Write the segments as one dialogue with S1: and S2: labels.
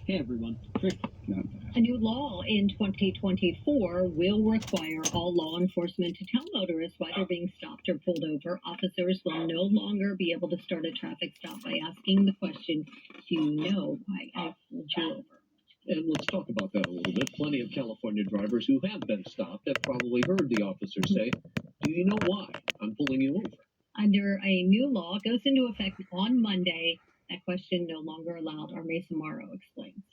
S1: Hey everyone. Quick. Not bad.
S2: A new law in 2024 will require all law enforcement to tell motorists why they're being stopped or pulled over. Officers will no longer be able to start a traffic stop by asking the question, do you know why I pulled you over?
S3: And let's talk about that a little bit. Plenty of California drivers who have been stopped have probably heard the officer say, do you know why I'm pulling you over?
S2: Under a new law, goes into effect on Monday. That question no longer allowed. Our Mason Morrow explains.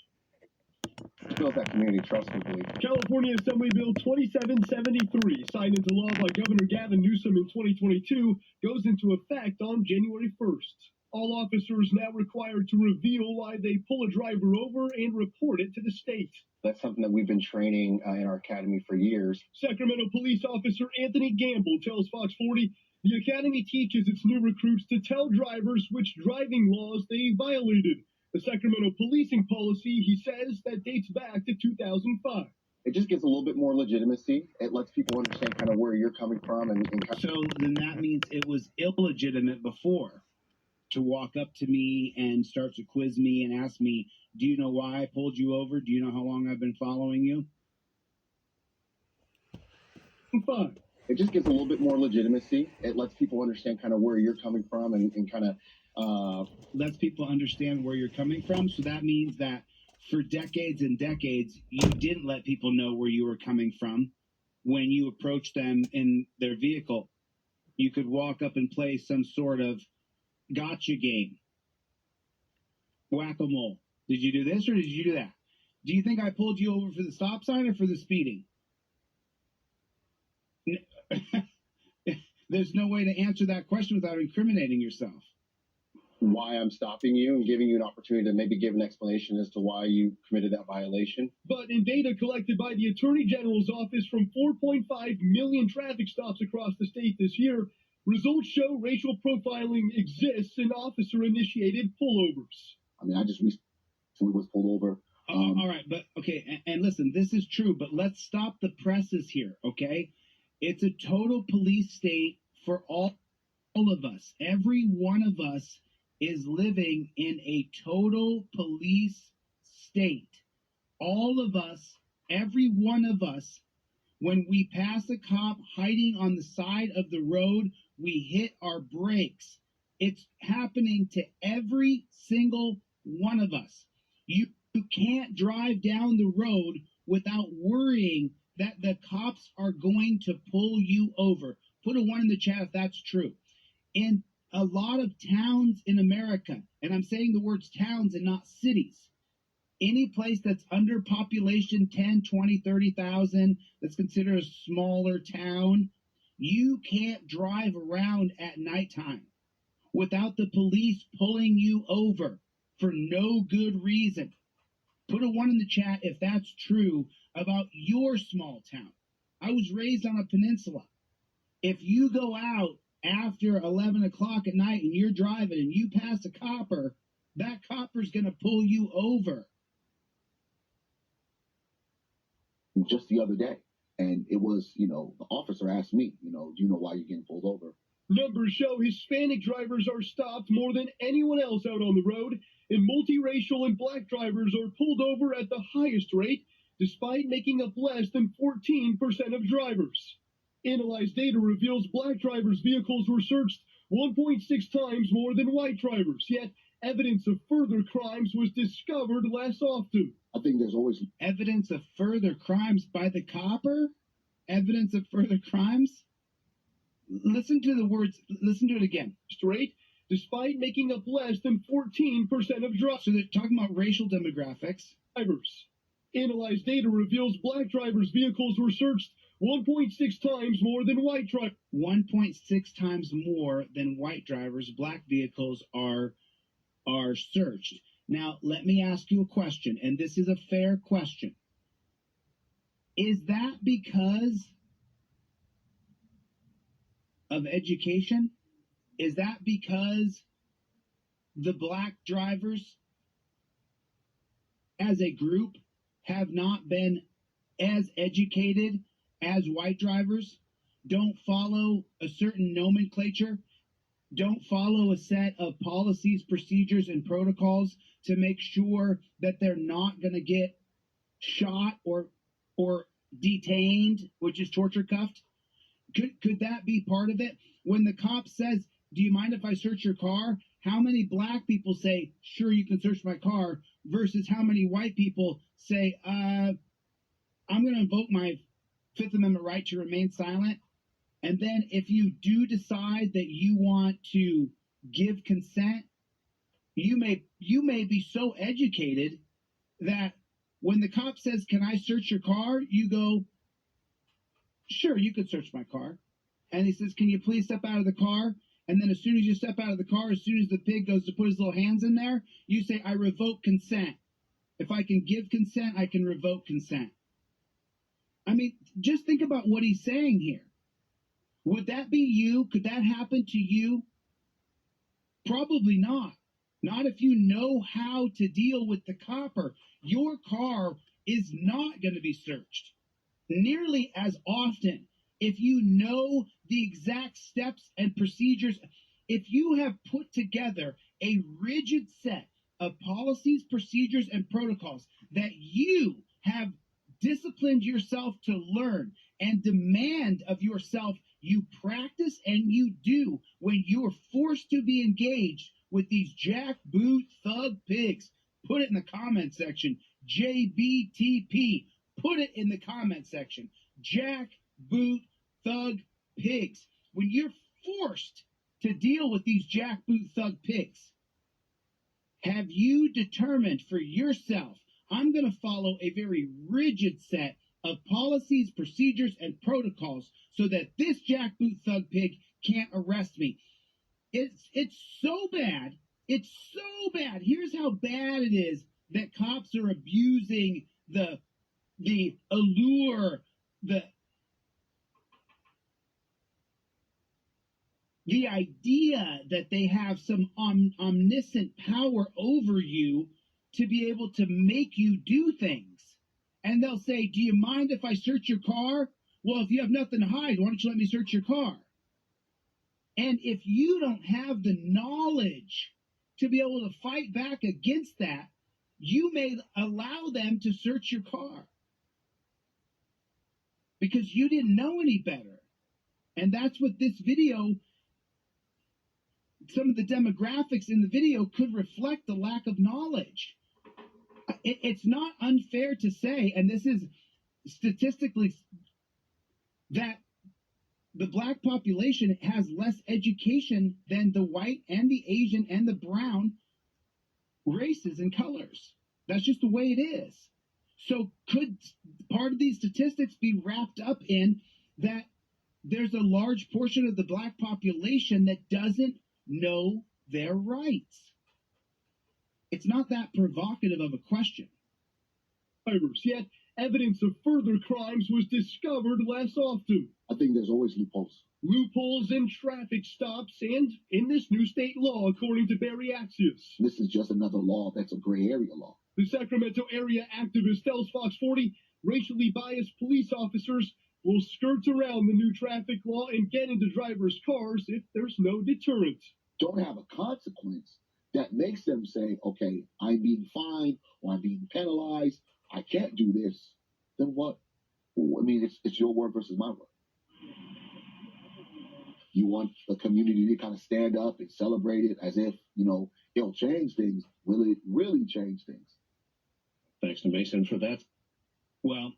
S4: Build that community trust, we believe.
S5: California Assembly Bill 2773, signed into law by Governor Gavin Newsom in 2022, goes into effect on January 1st. All officers now required to reveal why they pull a driver over and report it to the state.
S4: That's something that we've been training in our academy for years.
S5: Sacramento police officer Anthony Gamble tells Fox 40 the academy teaches its new recruits to tell drivers which driving laws they violated. The Sacramento policing policy, he says, that dates back to 2005.
S4: It just gives a little bit more legitimacy. It lets people understand kind of where you're coming from.
S6: So then that means it was illegitimate before to walk up to me and start to quiz me and ask me, do you know why I pulled you over? Do you know how long I've been following you?
S5: Fine.
S4: It just gives a little bit more legitimacy. It lets people understand kind of where you're coming from and kind of
S6: lets people understand where you're coming from. So that means that for decades and decades, you didn't let people know where you were coming from when you approached them in their vehicle. You could walk up and play some sort of gotcha game. Whack-a-mole. Did you do this or did you do that? Do you think I pulled you over for the stop sign or for the speeding? There's no way to answer that question without incriminating yourself.
S4: Why I'm stopping you and giving you an opportunity to maybe give an explanation as to why you committed that violation.
S5: But in data collected by the Attorney General's office from 4.5 million traffic stops across the state this year, results show racial profiling exists in officer-initiated pullovers.
S4: I mean, I just recently was pulled over.
S6: All right, but okay, and listen, this is true, but let's stop the presses here, okay? It's a total police state for all of us. Every one of us is living in a total police state. All of us, every one of us, when we pass a cop hiding on the side of the road, we hit our brakes. It's happening to every single one of us. You can't drive down the road without worrying that the cops are going to pull you over. Put a 1 in the chat if that's true. In a lot of towns in America, and I'm saying the words towns and not cities, any place that's under population 10, 20, 30,000, that's considered a smaller town, you can't drive around at nighttime without the police pulling you over for no good reason. Put a 1 in the chat if that's true about your small town. I was raised on a peninsula. If you go out after 11 o'clock at night and you're driving and you pass a copper, that copper's going to pull you over.
S4: Just the other day. And it was, the officer asked me, do you know why you're getting pulled over?
S5: Numbers show Hispanic drivers are stopped more than anyone else out on the road, and multiracial and black drivers are pulled over at the highest rate, despite making up less than 14% of drivers. Analyzed data reveals black drivers' vehicles were searched 1.6 times more than white drivers, yet evidence of further crimes was discovered less often.
S4: I think there's always
S6: evidence of further crimes by the copper? Evidence of further crimes? Listen to the words, listen to it again.
S5: Straight, despite making up less than 14% of drivers.
S6: So they're talking about racial demographics.
S5: Drivers. Analyzed data reveals black drivers' vehicles were searched 1.6 times more than white drivers.
S6: 1.6 times more than white drivers, black vehicles are searched. Now, let me ask you a question, and this is a fair question. Is that because of education? Is that because the black drivers as a group have not been as educated as white drivers, don't follow a certain nomenclature, don't follow a set of policies, procedures, and protocols to make sure that they're not going to get shot or detained, which is torture cuffed? Could that be part of it? When the cop says, "Do you mind if I search your car?" How many black people say, "Sure, you can search my car," versus how many white people say, "I'm going to invoke my Fifth Amendment right to remain silent"? And then if you do decide that you want to give consent, you may be so educated that when the cop says, "Can I search your car?" you go, "Sure, you could search my car." And he says, "Can you please step out of the car?" And then as soon as you step out of the car, as soon as the pig goes to put his little hands in there, you say, "I revoke consent." If I can give consent, I can revoke consent. I mean, just think about what he's saying here. Would that be you? Could that happen to you? Probably not. Not if you know how to deal with the copper. Your car is not going to be searched nearly as often if you know the exact steps and procedures. If you have put together a rigid set of policies, procedures, and protocols that you have disciplined yourself to learn and demand of yourself you practice and you do when you're forced to be engaged with these jackboot thug pigs. Put it in the comment section. JBTP. Put it in the comment section. Jackboot thug pigs. When you're forced to deal with these jackboot thug pigs, have you determined for yourself, I'm going to follow a very rigid set of policies, procedures, and protocols so that this jackboot thug pig can't arrest me? It's so bad. It's so bad. Here's how bad it is that cops are abusing the allure, the idea that they have some omniscient power over you to be able to make you do things. And they'll say, "Do you mind if I search your car?" Well, if you have nothing to hide, why don't you let me search your car? And if you don't have the knowledge to be able to fight back against that, you may allow them to search your car because you didn't know any better. And that's what this video, some of the demographics in the video could reflect the lack of knowledge. It's not unfair to say, and this is statistically, that the black population has less education than the white and the Asian and the brown races and colors. That's just the way it is. So could part of these statistics be wrapped up in that there's a large portion of the black population that doesn't know their rights? It's not that provocative of a question.
S5: Yet, evidence of further crimes was discovered less often.
S4: I think there's always loopholes.
S5: Loopholes in traffic stops and in this new state law, according to Barry Axios.
S4: This is just another law that's a gray area law.
S5: The Sacramento area activist tells Fox 40 racially biased police officers will skirt around the new traffic law and get into drivers' cars if there's no deterrent.
S4: Don't have a consequence that makes them say, "Okay, I'm being fined or I'm being penalized. I can't do this." Then what? I mean, it's your word versus my word. You want the community to kind of stand up and celebrate it as if, it'll change things. Will it really change things?
S3: Thanks to Mason for that.
S6: Well,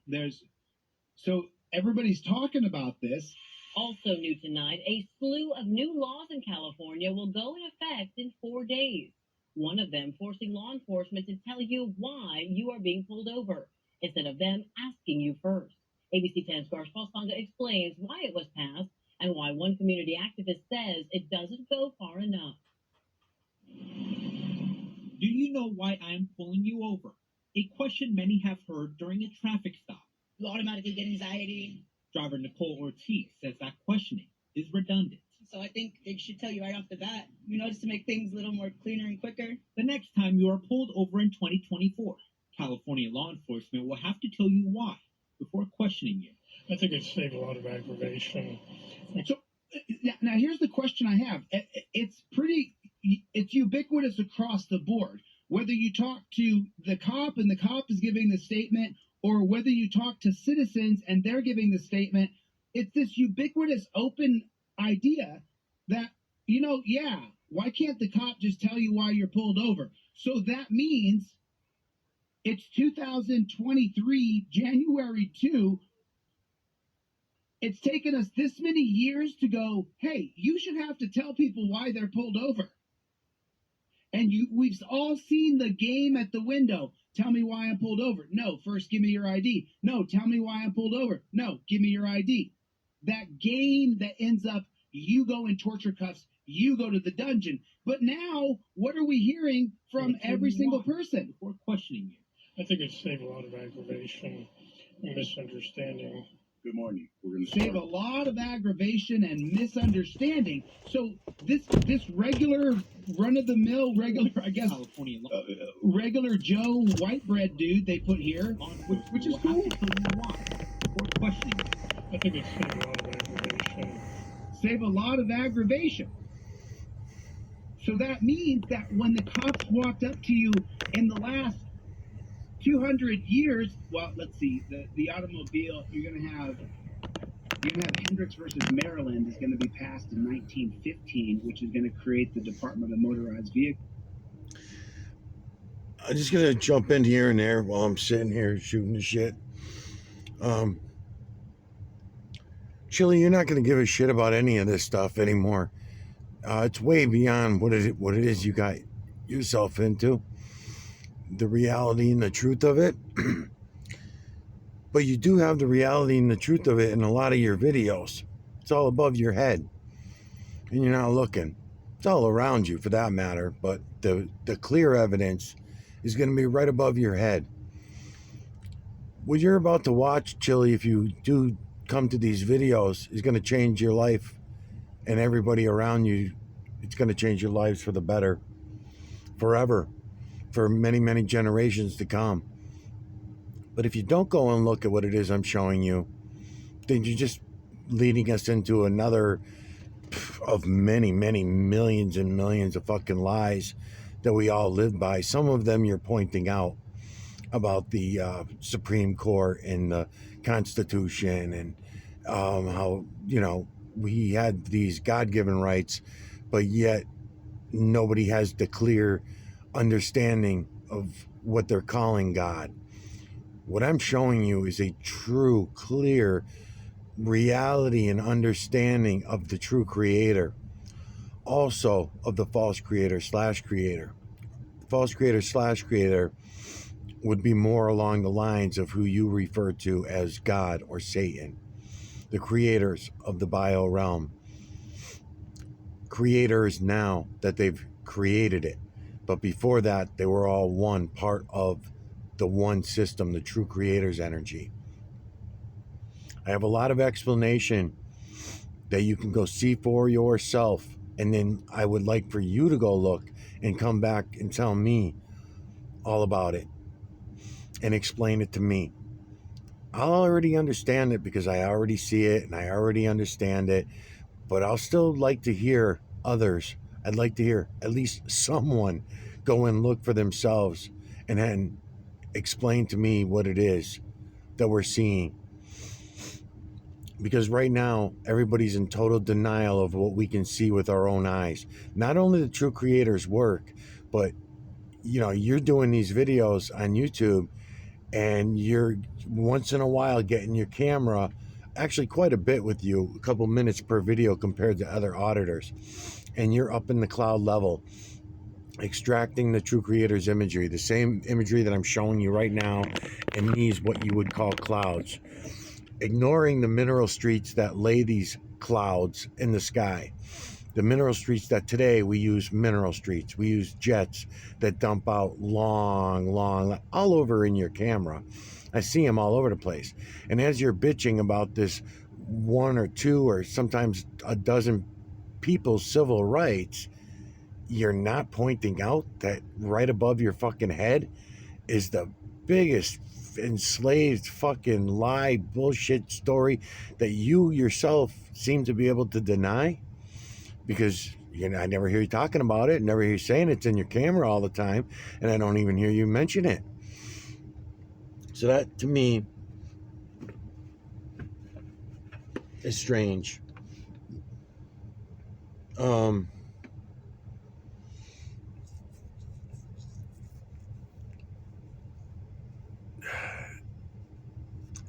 S6: so everybody's talking about this.
S2: Also new tonight, a slew of new laws in California will go in effect in 4 days. One of them forcing law enforcement to tell you why you are being pulled over, instead of them asking you first. ABC 10's Garsh Palsanga explains why it was passed and why one community activist says it doesn't go far enough.
S7: Do you know why I'm pulling you over? A question many have heard during a traffic stop.
S8: You automatically get anxiety.
S7: Driver Nicole Ortiz says that questioning is redundant.
S8: So I think they should tell you right off the bat, just to make things a little more cleaner and quicker.
S7: The next time you are pulled over in 2024, California law enforcement will have to tell you why before questioning you.
S9: I think it'd save a lot of aggravation.
S6: So now here's the question I have. It's ubiquitous across the board. whether you talk to the cop and the cop is giving the statement, or whether you talk to citizens and they're giving the statement, it's this ubiquitous open idea that, yeah, why can't the cop just tell you why you're pulled over? So that means it's 2023, January 2. It's taken us this many years to go, hey, you should have to tell people why they're pulled over. And we've all seen the game at the window. Tell me why I'm pulled over. No, first give me your ID. No, tell me why I'm pulled over. No, give me your ID. That game that ends up, you go in torture cuffs, you go to the dungeon. But now, what are we hearing from every single person?
S7: Before questioning you.
S9: I think it'd save a lot of aggravation and misunderstanding.
S10: Good morning. We're going to
S6: Save a lot of aggravation and misunderstanding. So this regular run-of-the-mill, I guess,
S7: California
S6: regular Joe white bread dude they put here, which is cool.
S7: Before questioning you.
S9: I think it'd save a lot of aggravation.
S6: Save a lot of aggravation. So that means that when the cops walked up to you in the last 200 years, well, let's see, the automobile, you're gonna have Hendricks versus Maryland is gonna be passed in 1915, which is gonna create the Department of Motorized Vehicles.
S11: I'm just gonna jump in here and there while I'm sitting here shooting the shit. Chili, you're not gonna give a shit about any of this stuff anymore. It's way beyond what it is you got yourself into. The reality and the truth of it. But you do have the reality and the truth of it in a lot of your videos. It's all above your head. And you're not looking. It's all around you for that matter. But the clear evidence is going to be right above your head. What you're about to watch, Chili, if you do come to these videos, is going to change your life and everybody around you. It's going to change your lives for the better. Forever. For many, many generations to come. But if you don't go and look at what it is I'm showing you, then you're just leading us into another of many, many millions and millions of fucking lies that we all live by. Some of them you're pointing out about the Supreme Court and the Constitution and how, we had these God-given rights, but yet nobody has the clear understanding of what they're calling God. What I'm showing you is a true, clear reality and understanding of the true creator. Also of the false creator / creator. The false creator / creator would be more along the lines of who you refer to as God or Satan. The creators of the bio realm. Creators now that they've created it. But before that, they were all one part of the one system, the true creator's energy. I have a lot of explanation that you can go see for yourself. And then I would like for you to go look and come back and tell me all about it and explain it to me. I'll already understand it because I already see it and I already understand it. But I'll still like to hear others. I'd like to hear at least someone go and look for themselves and then explain to me what it is that we're seeing. Because right now, everybody's in total denial of what we can see with our own eyes. Not only the true creator's work, but, you're doing these videos on YouTube and you're once in a while getting your camera, actually quite a bit with you, a couple minutes per video compared to other auditors. And you're up in the cloud level, extracting the true creator's imagery, the same imagery that I'm showing you right now in these what you would call clouds, ignoring the mineral streets that lay these clouds in the sky. The mineral streets that today we use mineral streets. We use jets that dump out long, all over in your camera. I see them all over the place. And as you're bitching about this one or two or sometimes a dozen people's civil rights, you're not pointing out that right above your fucking head is the biggest enslaved fucking lie bullshit story that you yourself seem to be able to deny because I never hear you talking about it. Never hear you saying it's in your camera all the time, and I don't even hear you mention it. So that to me is strange.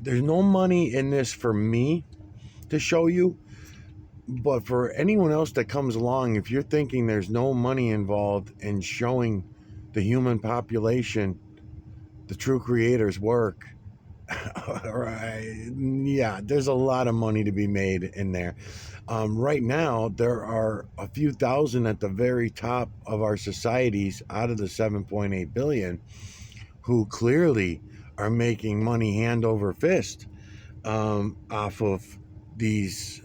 S11: There's no money in this for me to show you, but for anyone else that comes along, if you're thinking there's no money involved in showing the human population the true creator's work, right? Yeah, there's a lot of money to be made in there. Right now, there are a few thousand at the very top of our societies out of the 7.8 billion who clearly are making money hand over fist off of these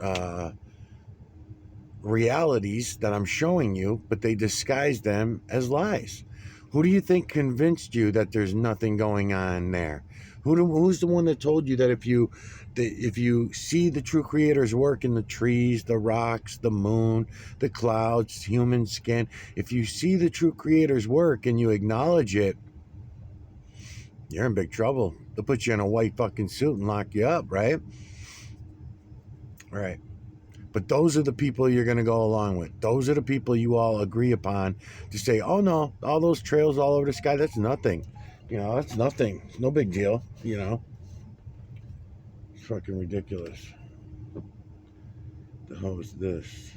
S11: realities that I'm showing you, but they disguise them as lies. Who do you think convinced you that there's nothing going on there? Who's the one that told you that if you see the true creator's work in the trees, the rocks, the moon, the clouds, human skin, if you see the true creator's work and you acknowledge it, you're in big trouble. They'll put you in a white fucking suit and lock you up, right? Right. But those are the people you're going to go along with. Those are the people you all agree upon to say, oh no, all those trails all over the sky, that's nothing. That's nothing. It's no big deal, It's fucking ridiculous. The hell is this?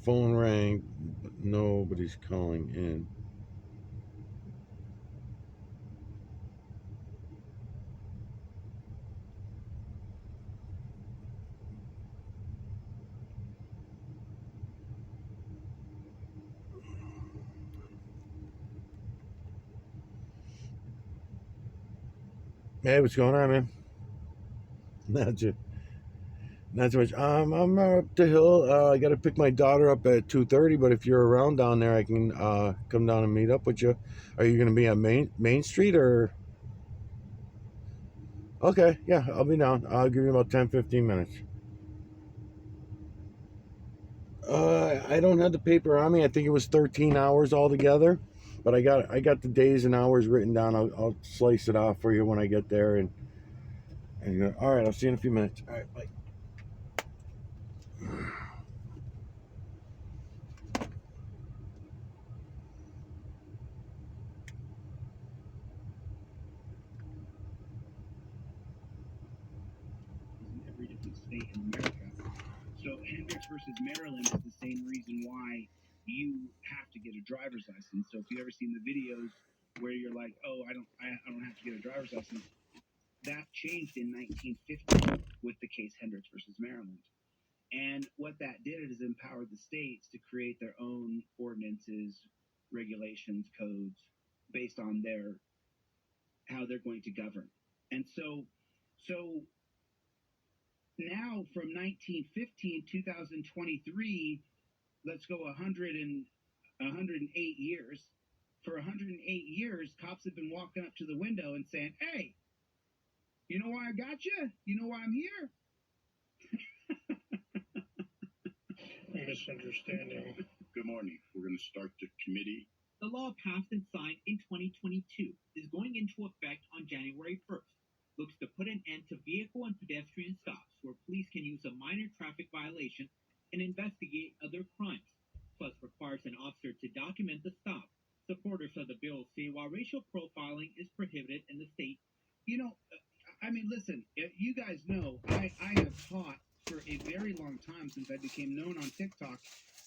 S11: Phone rang, but nobody's calling in. Hey, what's going on, man? Not too, not too much. I'm up the hill. I got to pick my daughter up at 2:30. But if you're around down there, I can come down and meet up with you. Are you going to be on Main Street or? Okay, yeah, I'll be down. I'll give you about 10, 15 minutes. I don't have the paper on me. I think it was 13 hours altogether, but I got the days and hours written down. I'll slice it off for you when I get there. And all right, I'll see you in a few minutes. All right, bye.
S6: In every different state in America. So Hendricks versus Maryland is the same reason why you have to get a driver's license. So if you've ever seen the videos where you're like, oh, I don't have to get a driver's license, that changed in 1950 with the case Hendricks versus Maryland. And what that did is empower the states to create their own ordinances, regulations, codes based on how they're going to govern. And so now from 1915, 2023, let's go 108 years. For 108 years, cops have been walking up to the window and saying, hey, you know why I got you? You know why I'm here?
S9: Misunderstanding.
S10: Good morning. We're going to start the committee.
S7: The law passed and signed in 2022 is going into effect on January 1st. Looks to put an end to vehicle and pedestrian stops where police can use a minor traffic violation and investigate other crimes, plus requires an officer to document the stop. Supporters of the bill say while racial profiling is prohibited in the state,
S6: Listen, you guys know I have taught for a very long time since I became known on TikTok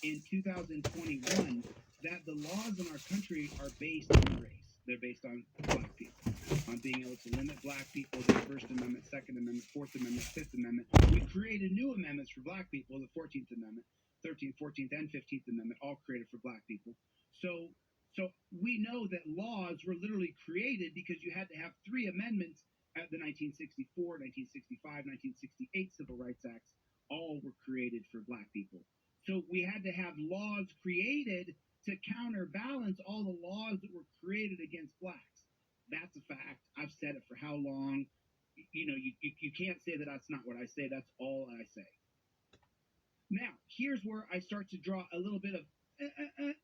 S6: in 2021 that the laws in our country are based on race. They're based on black people, on being able to limit black people, the First Amendment, Second Amendment, Fourth Amendment, Fifth Amendment. We created new amendments for black people, the 14th Amendment, 13th, 14th, and 15th Amendment, all created for black people. So we know that laws were literally created because you had to have three amendments at the 1964, 1965, 1968 Civil Rights Acts. All were created for black people. So we had to have laws created to counterbalance all the laws that were created against blacks. That's a fact. I've said it for how long? You can't say that that's not what I say. That's all I say. Now, here's where I start to draw a little bit of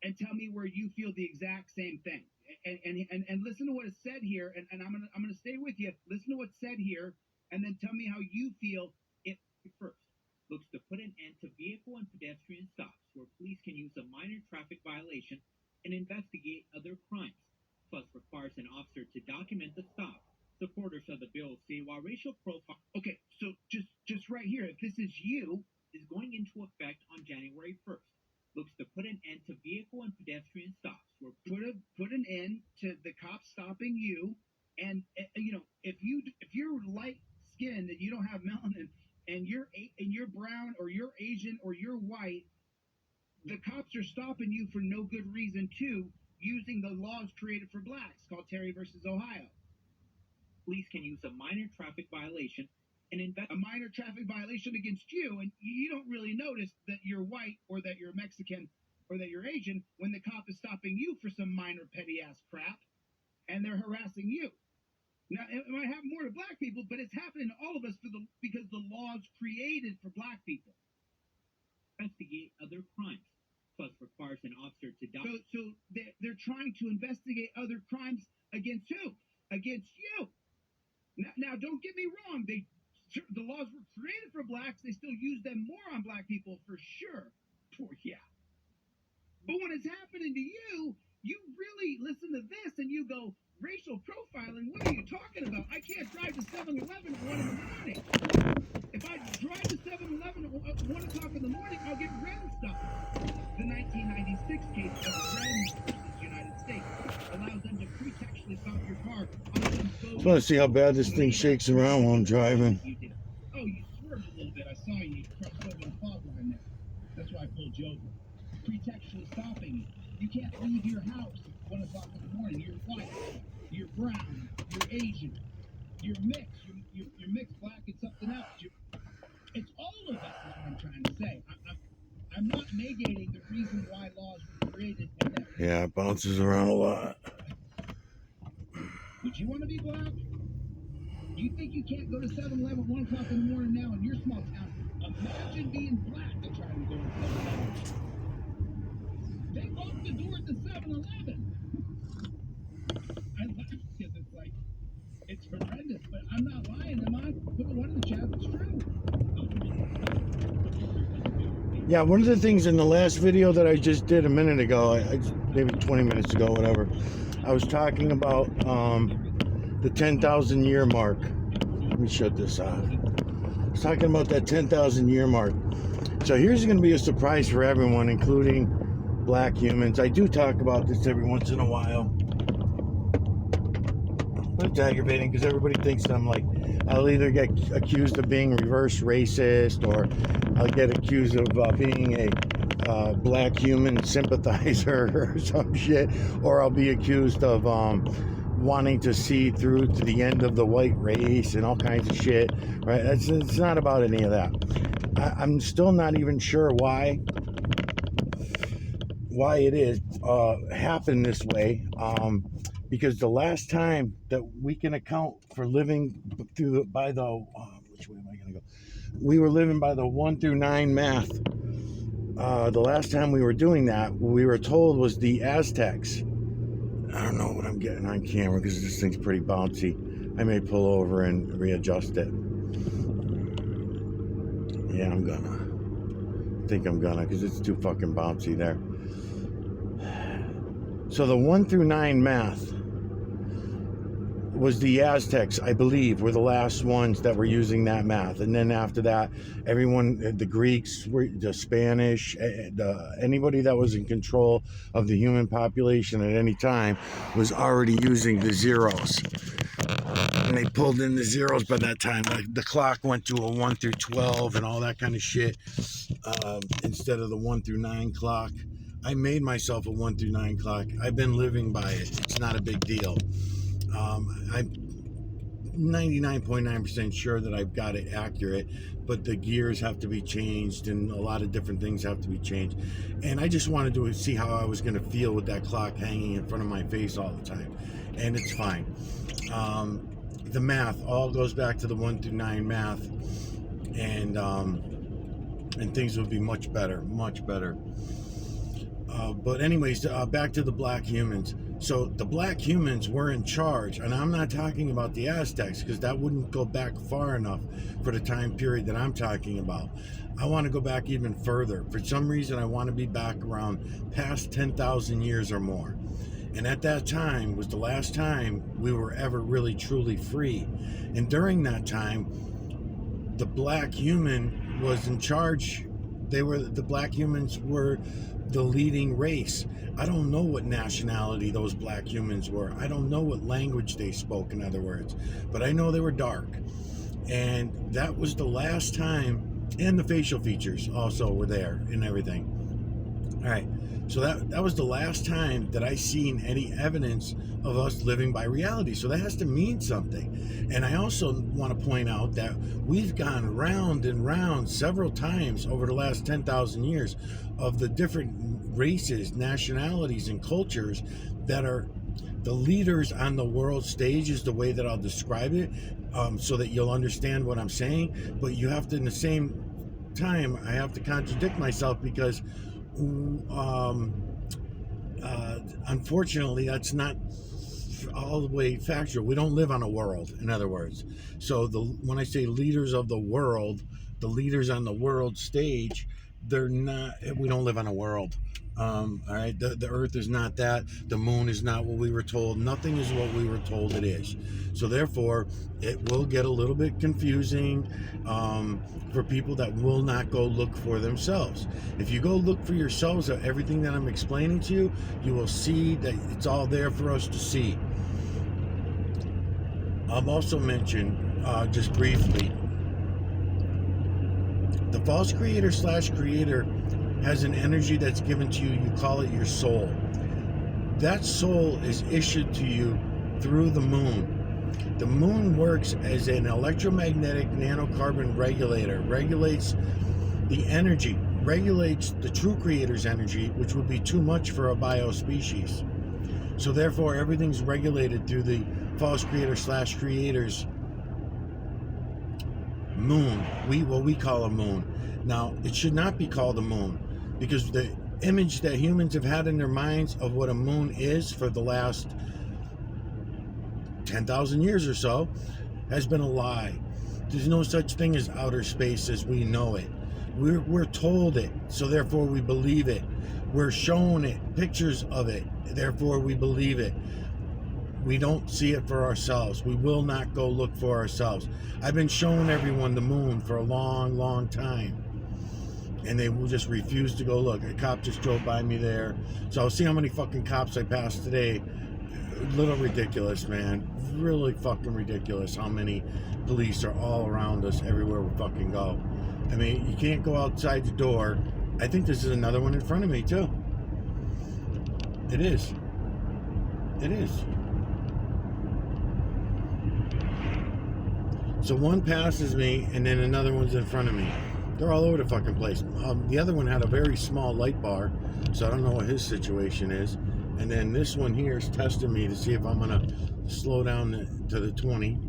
S6: and tell me where you feel the exact same thing. And listen to what is said here, and I'm gonna stay with you. Listen to what's said here, and then tell me how you feel it first.
S7: Looks to put an end to vehicle and pedestrian stops where police can use a minor traffic violation and investigate other crimes, plus requires an officer to document the stop. Supporters of the bill say while racial profile
S6: Okay, so just right here, if this is you,
S7: is going into effect on January 1st, looks to put an end to vehicle and pedestrian stops where
S6: put an end to the cops stopping you, and you know, if you're light skinned and you don't have melanin, and you're brown or you're Asian or you're white, the cops are stopping you for no good reason too, using the laws created for blacks called Terry versus Ohio.
S7: police can use a minor traffic violation and
S6: A minor traffic violation against you, and you don't really notice that you're white or that you're Mexican or that you're Asian when the cop is stopping you for some minor petty ass crap, and they're harassing you. Now, it might happen more to black people, but it's happening to all of us because the law's created for black people.
S7: investigate other crimes, plus requires an officer to document.
S6: So they're trying to investigate other crimes against who? Against you. Now, don't get me wrong. The laws were created for blacks. They still use them more on black people for sure. Oh, yeah. But when it's happening to you, you really listen to this and you go, racial profiling? What are you talking about? I can't drive to 7-Eleven at 1 in the morning. If I drive to 7-Eleven at 1 o'clock in the morning, I'll get Ren stopped. The 1996 case of Ren versus United States allows them to pretextually stop your car on some
S11: I just want to see how bad this thing shakes around while I'm driving.
S6: Oh, you swerved a little bit. I saw you crossed over the fog line there. That's why I pulled you over. Pretextually stopping you. You can't leave your house at 1 o'clock in the morning. You're white. You're brown. You're Asian. You're mixed. You're mixed black and something else. It's all of us is what I'm trying to say. I'm not negating the reason why laws were created.
S11: Yeah, it bounces around a lot.
S6: Would you want to be black? Do you think you can't go to 7-Eleven at 1 o'clock in the morning now in your small town? Imagine being black and trying to go to 7-Eleven. They locked the door at the 7-Eleven. I laugh because it's like, it's horrendous, but I'm not lying, am I? Put a one in the chat, it's true.
S11: Yeah, one of the things in the last video that I just did a minute ago, maybe 20 minutes ago, whatever, I was talking about the 10,000 year mark. Let me shut this off. I was talking about that 10,000 year mark. So here's going to be a surprise for everyone, including black humans. I do talk about this every once in a while. But it's aggravating because everybody thinks that I'm like, I'll either get accused of being reverse racist, or I'll get accused of being a black human sympathizer or some shit, or I'll be accused of wanting to see through to the end of the white race and all kinds of shit, right? It's not about any of that. I'm still not even sure why it is happened this way, because the last time that we can account for living by the which way am I gonna go? We were living by the 1 through 9 math. The last time we were doing that, what we were told was the Aztecs. I don't know what I'm getting on camera because this thing's pretty bouncy. I may pull over and readjust it. Yeah, I think I'm gonna, because it's too fucking bouncy there. So the 1 through 9 math was the Aztecs, I believe, were the last ones that were using that math. And then after that, everyone, the Greeks, the Spanish, anybody that was in control of the human population at any time was already using the zeros. And they pulled in the zeros by that time. Like the clock went to a 1 through 12 and all that kind of shit, instead of the 1 through 9 clock. I made myself a 1 through 9 clock. I've been living by it. It's not a big deal. I'm 99.9% sure that I've got it accurate, but the gears have to be changed and a lot of different things have to be changed. And I just wanted to see how I was going to feel with that clock hanging in front of my face all the time. And it's fine. The math all goes back to the 1 through 9 math. And and things would be much better, much better. But anyways, back to the black humans. So the black humans were in charge, and I'm not talking about the Aztecs because that wouldn't go back far enough for the time period that I'm talking about. I want to go back even further. For some reason, I want to be back around past 10,000 years or more. And at that time was the last time we were ever really truly free. And during that time, the black human was in charge. The black humans were the leading race. I don't know what nationality those black humans were. I don't know what language they spoke, in other words, but I know they were dark. And that was the last time, and the facial features also were there and everything. All right, so that was the last time that I seen any evidence of us living by reality. So that has to mean something. And I also want to point out that we've gone round and round several times over the last 10,000 years of the different races, nationalities, and cultures that are the leaders on the world stage, is the way that I'll describe it, so that you'll understand what I'm saying. But you have to, in the same time, I have to contradict myself because unfortunately, that's not all the way factual. We don't live on a world, in other words. So when I say leaders of the world, the leaders on the world stage, they're not. We don't live on a world. All right, the Earth is not that. The moon is not what we were told. Nothing is what we were told it is. So therefore, it will get a little bit confusing for people that will not go look for themselves. If you go look for yourselves at everything that I'm explaining to you, you will see that it's all there for us to see. I'll also mention, just briefly, the false creator / creator has an energy that's given to you. You call it your soul. That soul is issued to you through the moon. The moon works as an electromagnetic nanocarbon regulator, regulates the energy, regulates the true creator's energy, which would be too much for a biospecies. So therefore, everything's regulated through the false creator / creator's moon. What we call a moon. Now, it should not be called a moon, because the image that humans have had in their minds of what a moon is for the last 10,000 years or so has been a lie. There's no such thing as outer space as we know it. We're told it, so therefore we believe it. We're shown it, pictures of it, therefore we believe it. We don't see it for ourselves. We will not go look for ourselves. I've been showing everyone the moon for a long, long time, and they will just refuse to go look. A cop just drove by me there, so I'll see how many fucking cops I passed today. A little ridiculous, man. Really fucking ridiculous how many police are all around us everywhere we fucking go. I mean, you can't go outside the door. I think this is another one in front of me too. It is. It is. So one passes me, and then another one's in front of me. They're all over the fucking place. The other one had a very small light bar, so I don't know what his situation is. And then this one here is testing me to see if I'm gonna slow down to the 20.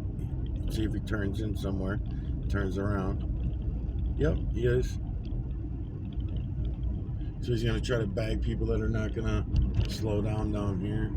S11: See if he turns in somewhere. Turns around. Yep, he is. So he's gonna try to bag people that are not gonna slow down here.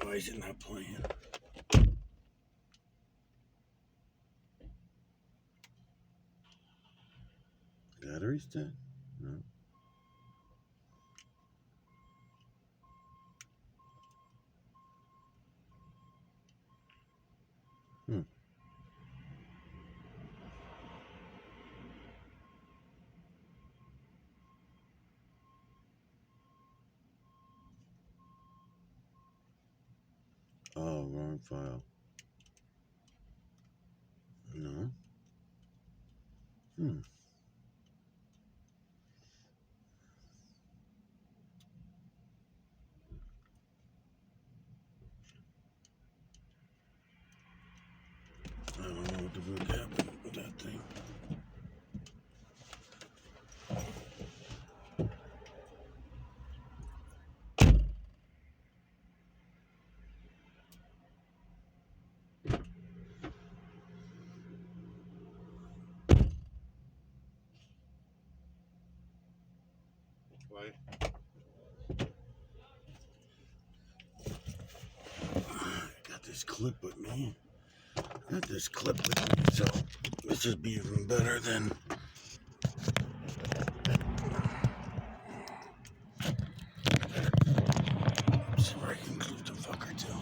S11: Why is it not playing? Battery's dead? No. Hmm. Oh, wrong file. No. Hmm. I don't know what the fuck happened with that thing. Why? Got this clip with me. Got this clip with me, so this would be even better than. See where I can clip the fucker too.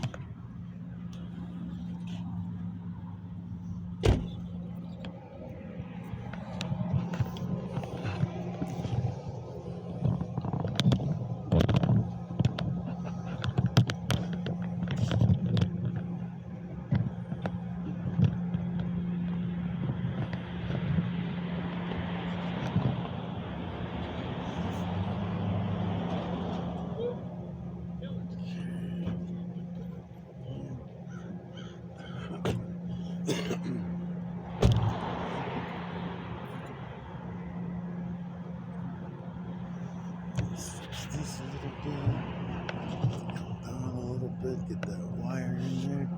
S11: Fix this a little bit. Come down a little bit. Get that wire in there.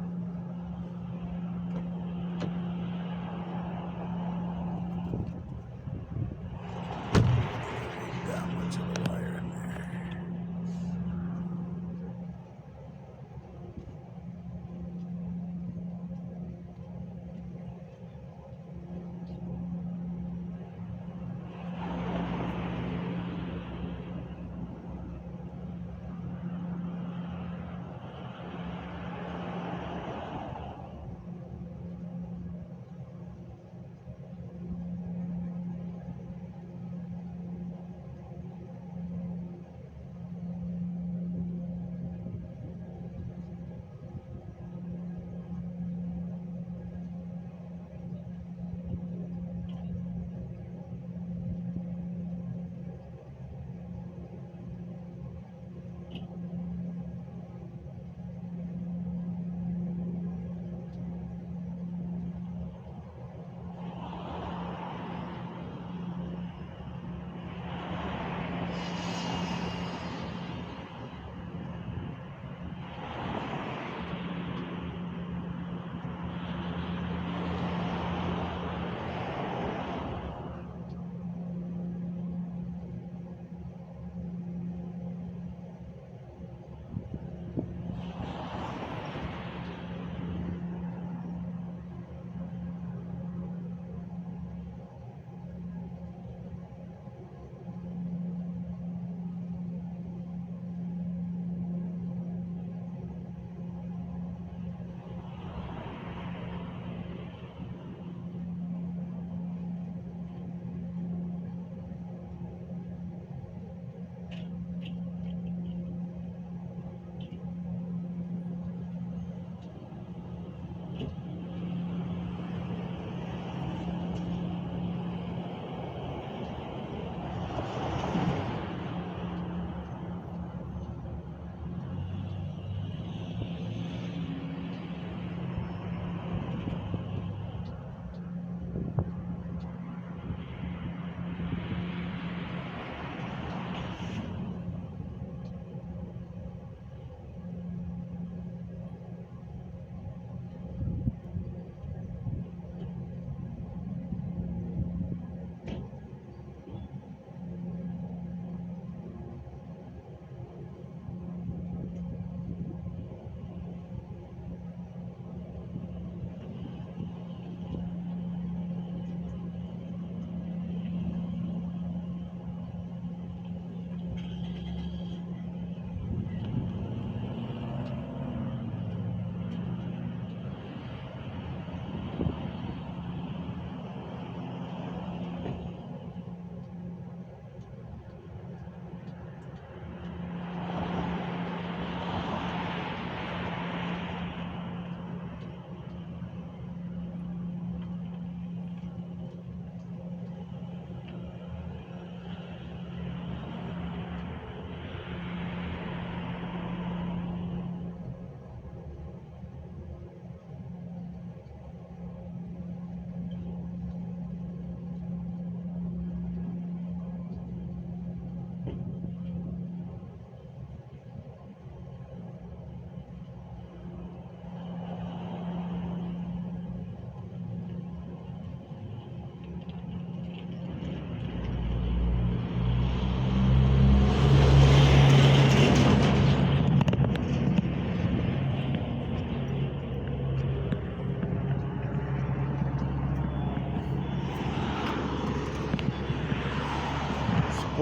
S11: That much of the wire in there.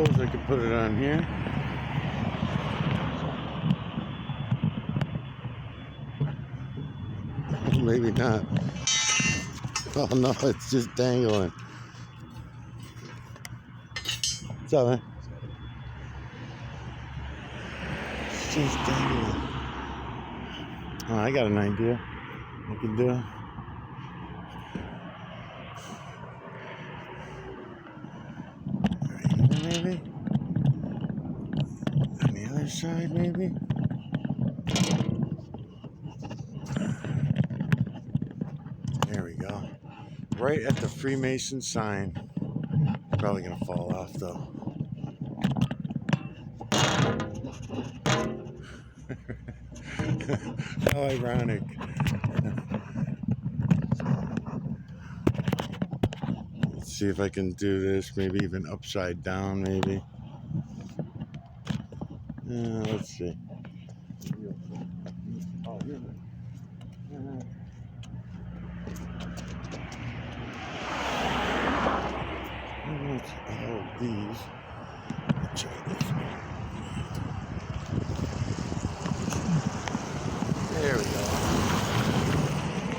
S11: suppose I could put it on here. Maybe not. Oh no, it's just dangling. What's up, man? It's just dangling. Oh, I got an idea. I can do it. Right here, maybe? On the other side, maybe? There we go. Right at the Freemason sign. Probably gonna fall off though. How ironic. Let's see if I can do this, maybe even upside down, maybe. Let's see. Oh, here. Let's hold these. Let's try this. There we go.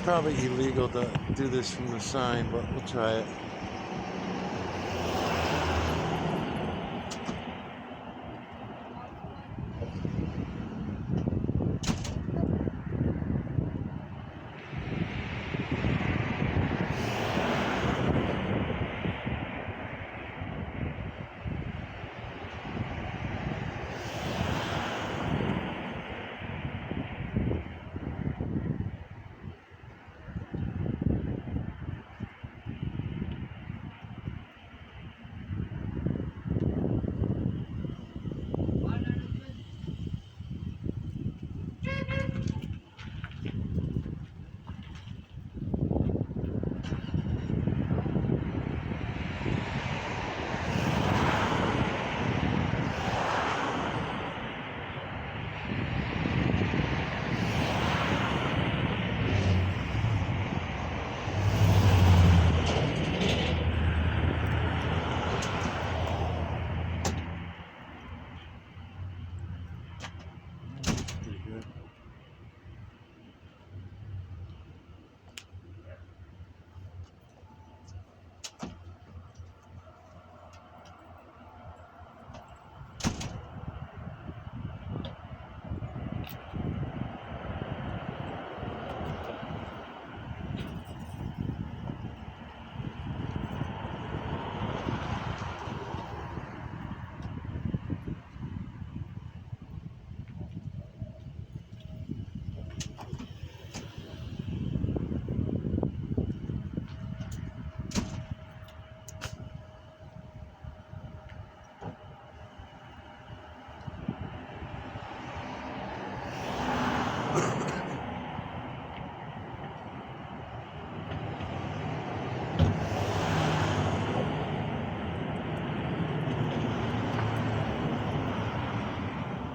S11: Probably illegal to do this from the sign, but we'll try it.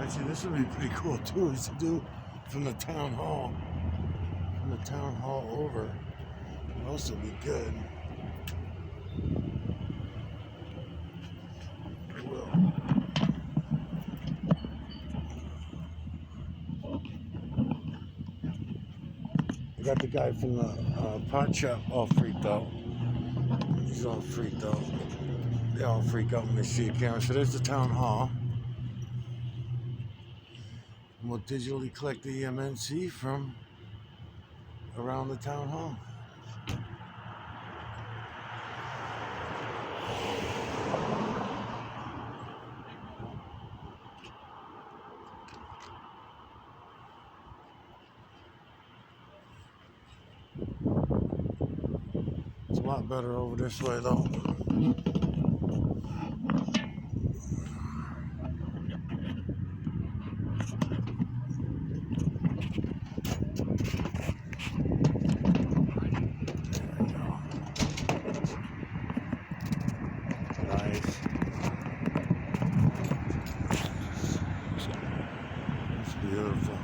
S11: Actually, this would be pretty cool too, is to do from the town hall. From the town hall over. It would also be good. It will. I got the guy from the pot shop all freaked out. He's all freaked out. They all freak out when they see a camera. So there's the town hall. And we'll digitally collect the EMNC from around the town hall. It's a lot better over this way though. Nice. It's beautiful.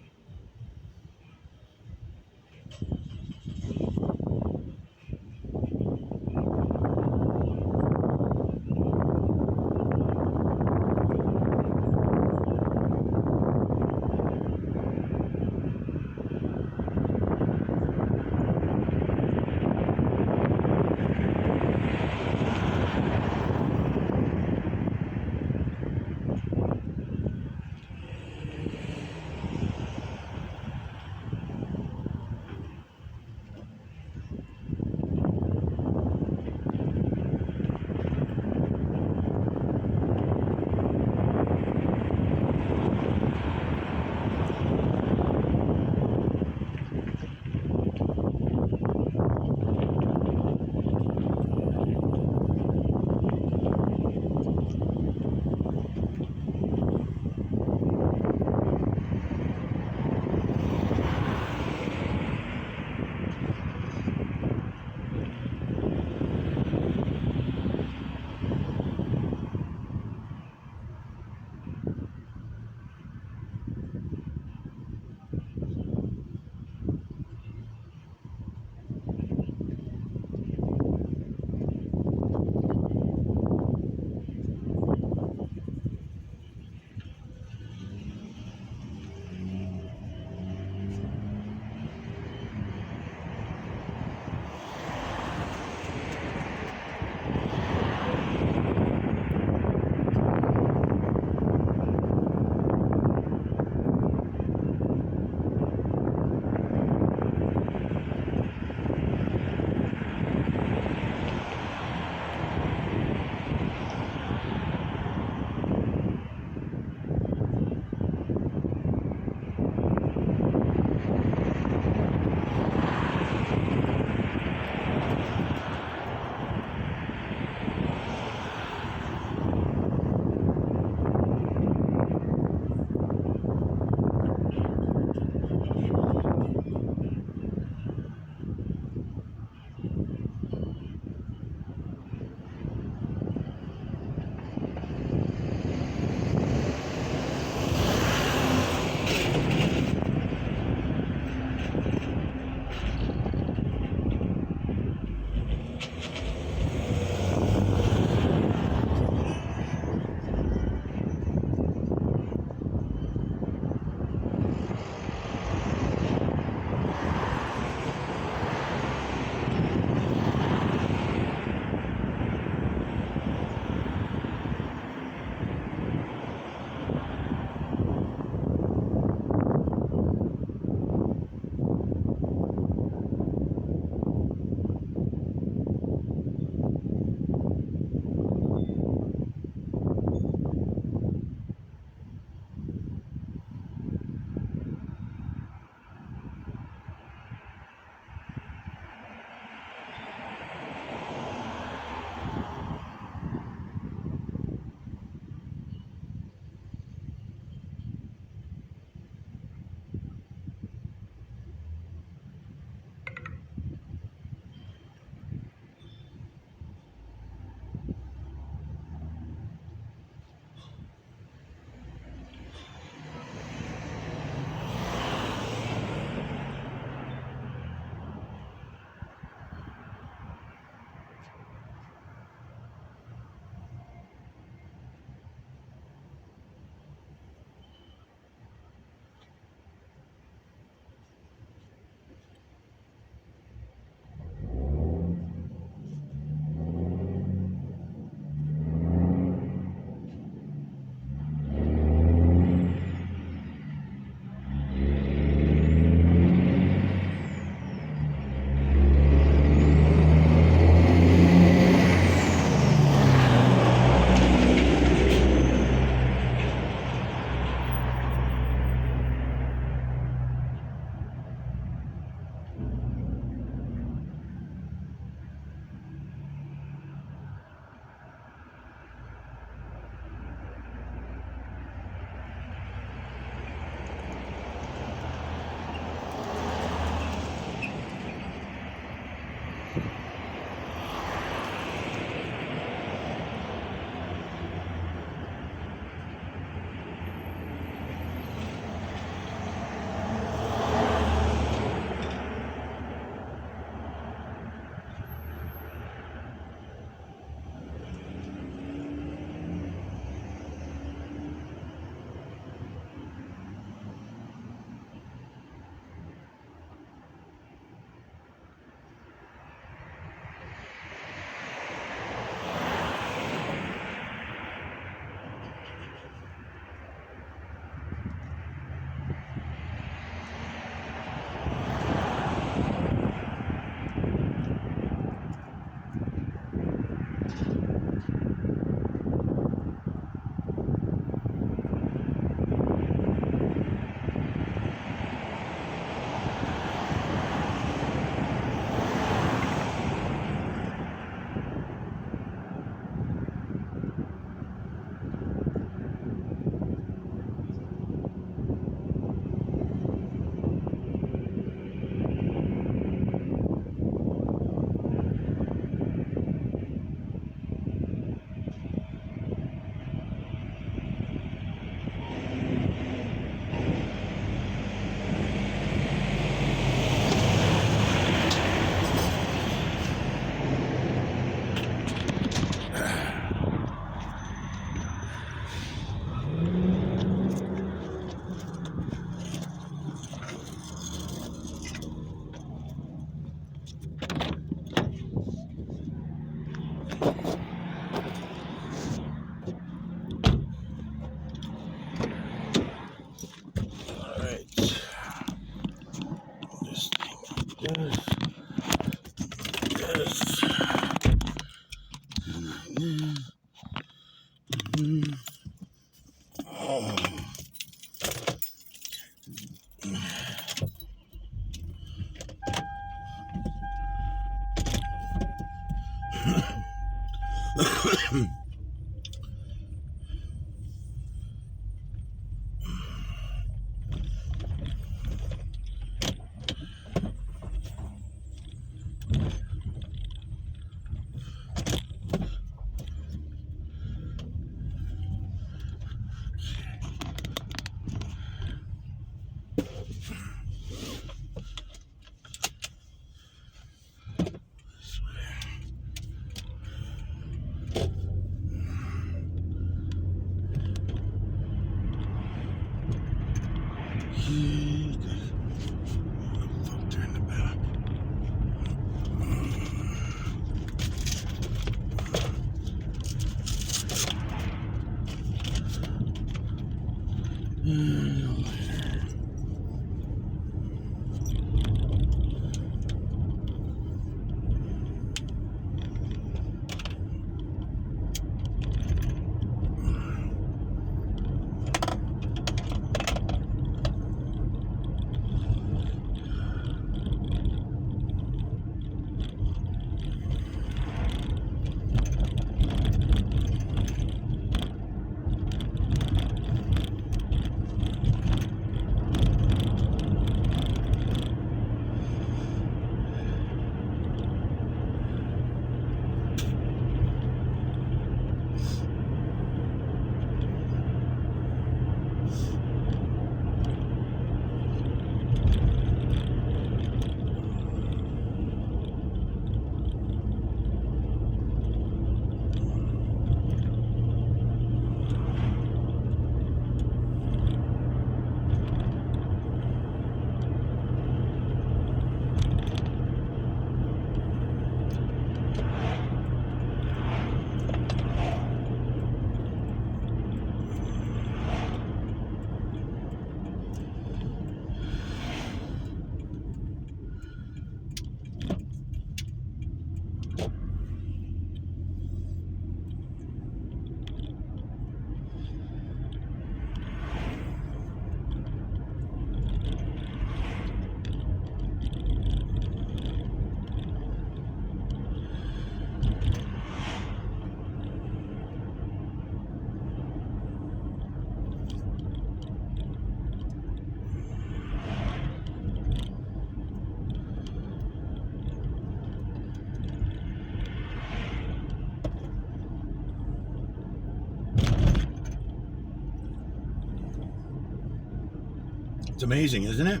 S11: amazing, isn't it?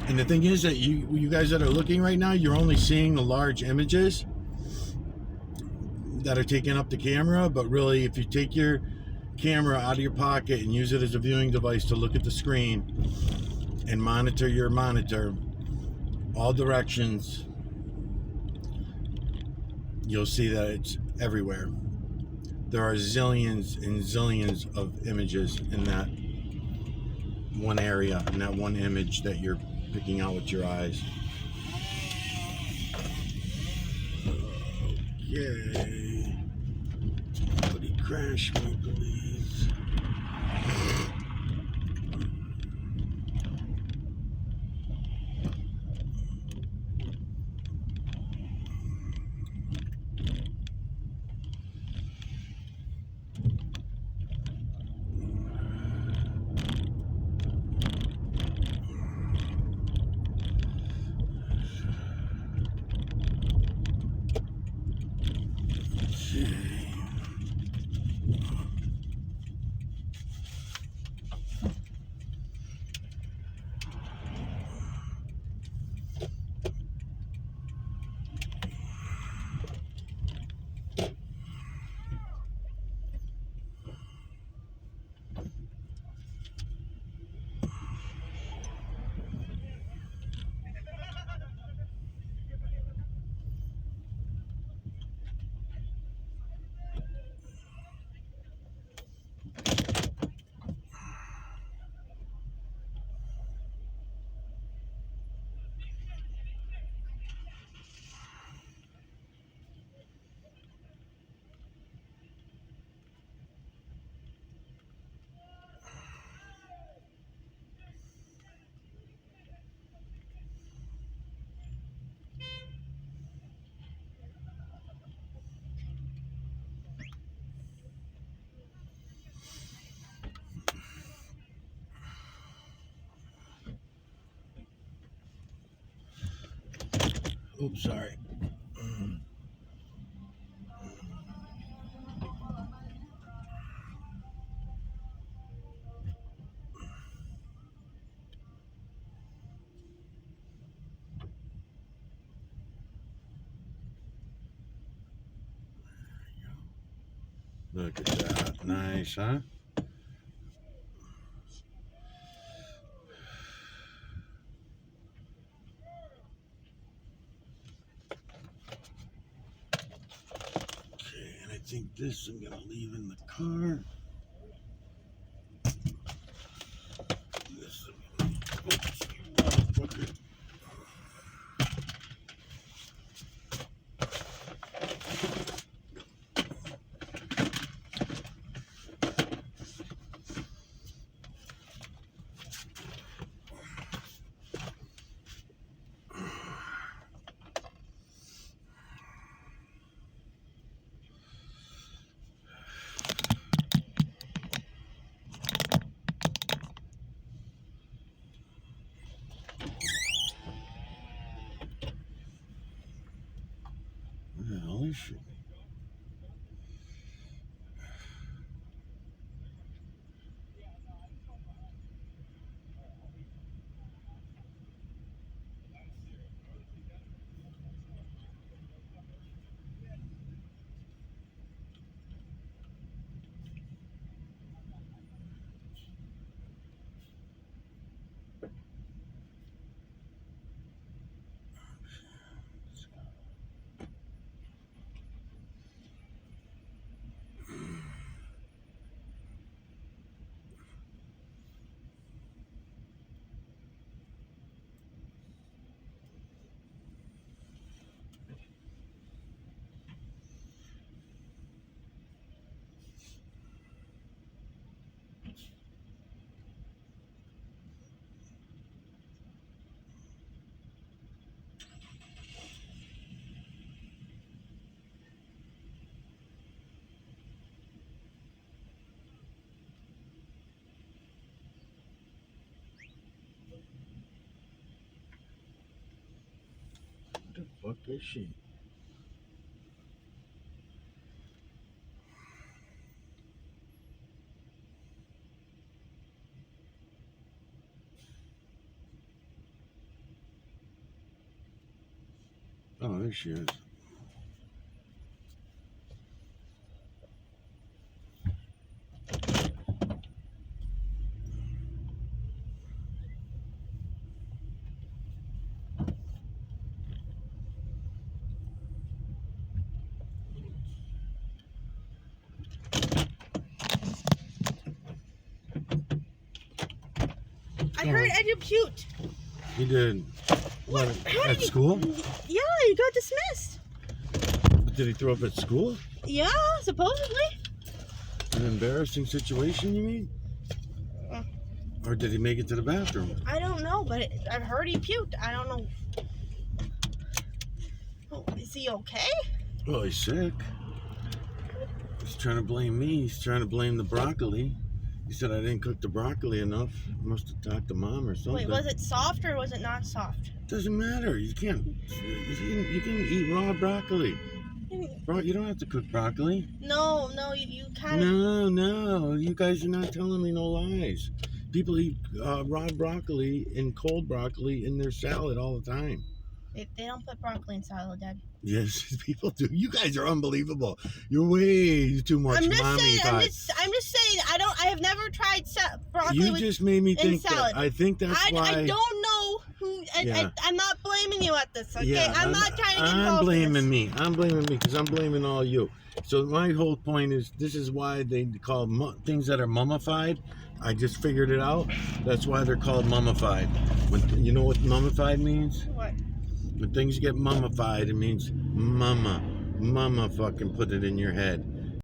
S11: And the thing is that you guys that are looking right now, you're only seeing the large images that are taking up the camera, but really if you take your camera out of your pocket and use it as a viewing device to look at the screen and monitor your monitor, all directions, you'll see that it's everywhere. There are zillions and zillions of images in that one area, in that one image that you're picking out with your eyes. Okay. Nobody crash me, please. Oops, sorry. Look at that. Nice, huh? Okay, and I think this I'm gonna leave in the car. This oops, motherfucker. Holy shit. What the fuck is she? Oh, there she is.
S12: I heard Edu puked.
S11: He did. What? At school?
S12: Yeah, he got dismissed.
S11: Did he throw up at school?
S12: Yeah, supposedly.
S11: An embarrassing situation, you mean? Or did he make it to the bathroom?
S12: I don't know, but I heard he puked. I don't know. Oh, is he okay?
S11: Well, he's sick. He's trying to blame me. He's trying to blame the broccoli. He said I didn't cook the broccoli enough. Must have talked to mom or something.
S12: Wait, was it soft or was it not soft?
S11: Doesn't matter. You can eat raw broccoli. You don't have to cook broccoli.
S12: No, you kind of.
S11: No. You guys are not telling me no lies. People eat raw broccoli and cold broccoli in their salad all the time.
S12: They don't put broccoli in salad, Dad.
S11: Yes, people do. You guys are unbelievable. You're way too much
S12: I'm just
S11: mommy
S12: saying.
S11: vibe.
S12: I'm just saying. I have never tried broccoli.
S11: You just made me think
S12: salad.
S11: that. I think that's why.
S12: I don't know who. I'm not blaming you at this. Okay,
S11: Yeah,
S12: I'm not trying to get involved.
S11: I'm blaming
S12: in this.
S11: me. I'm blaming me because I'm blaming all you. So my whole point is, this is why they call things that are mummified. I just figured it out. That's why they're called mummified. When you know what mummified means?
S12: What?
S11: When things get mummified, it means mama fucking put it in your head.